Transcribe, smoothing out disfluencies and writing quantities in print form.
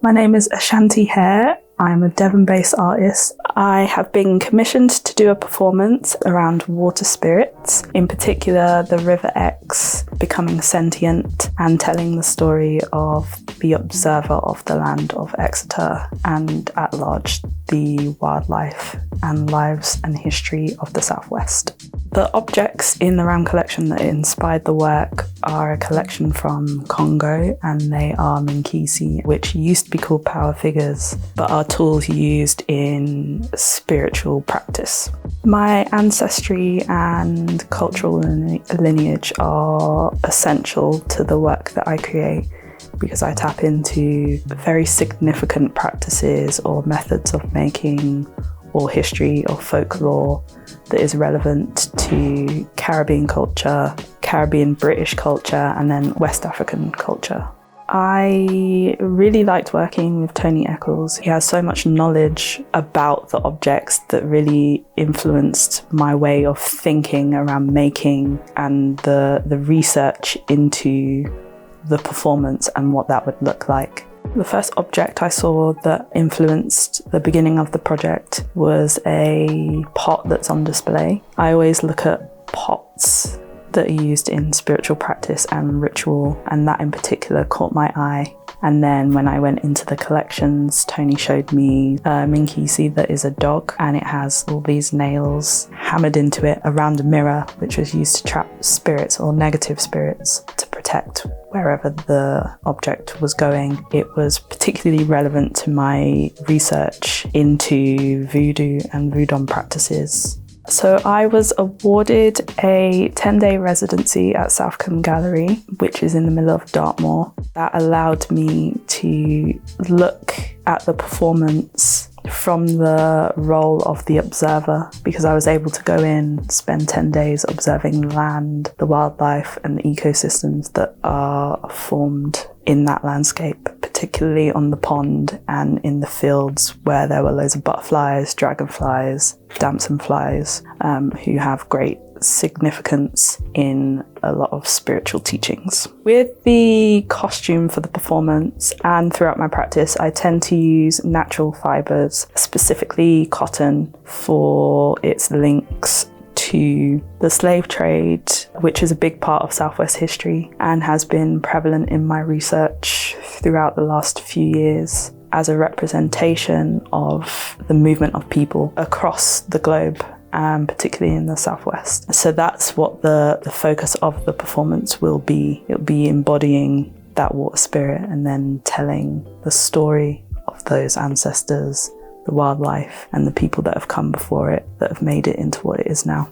My name is Ashanti Hare. I'm a Devon-based artist. I have been commissioned to do a performance around water spirits, in particular the River Exe becoming sentient and telling the story of the observer of the land of Exeter and at large the wildlife and lives and history of the Southwest. The objects in the RAMM collection that inspired the work are a collection from Congo, and they are minkisi, which used to be called power figures, but are tools used in spiritual practice. My ancestry and cultural lineage are essential to the work that I create because I tap into very significant practices or methods of making or history or folklore that is relevant to Caribbean culture, Caribbean British culture, and then West African culture. I really liked working with Tony Eccles. He has so much knowledge about the objects that really influenced my way of thinking around making and the research into the performance and what that would look like. The first object I saw that influenced the beginning of the project was a pot that's on display. I always look at pots that are used in spiritual practice and ritual, and that in particular caught my eye. And then when I went into the collections, Tony showed me a minkisi that is a dog, and it has all these nails hammered into it around a mirror, which was used to trap spirits or negative spirits to protect wherever the object was going. It was particularly relevant to my research into voodoo and voodoo practices. So I was awarded a 10-day residency at Southcombe Gallery, which is in the middle of Dartmoor. That allowed me to look at the performance from the role of the observer, because I was able to go in, spend 10 days observing the land, the wildlife and the ecosystems that are formed in that landscape, particularly on the pond and in the fields where there were loads of butterflies, dragonflies, damson flies, who have great significance in a lot of spiritual teachings. With the costume for the performance and throughout my practice, I tend to use natural fibres, specifically cotton, for its links to the slave trade, which is a big part of Southwest history and has been prevalent in my research throughout the last few years as a representation of the movement of people across the globe, particularly in the Southwest. So that's what the focus of the performance will be. It'll be embodying that water spirit and then telling the story of those ancestors, the wildlife and the people that have come before it that have made it into what it is now.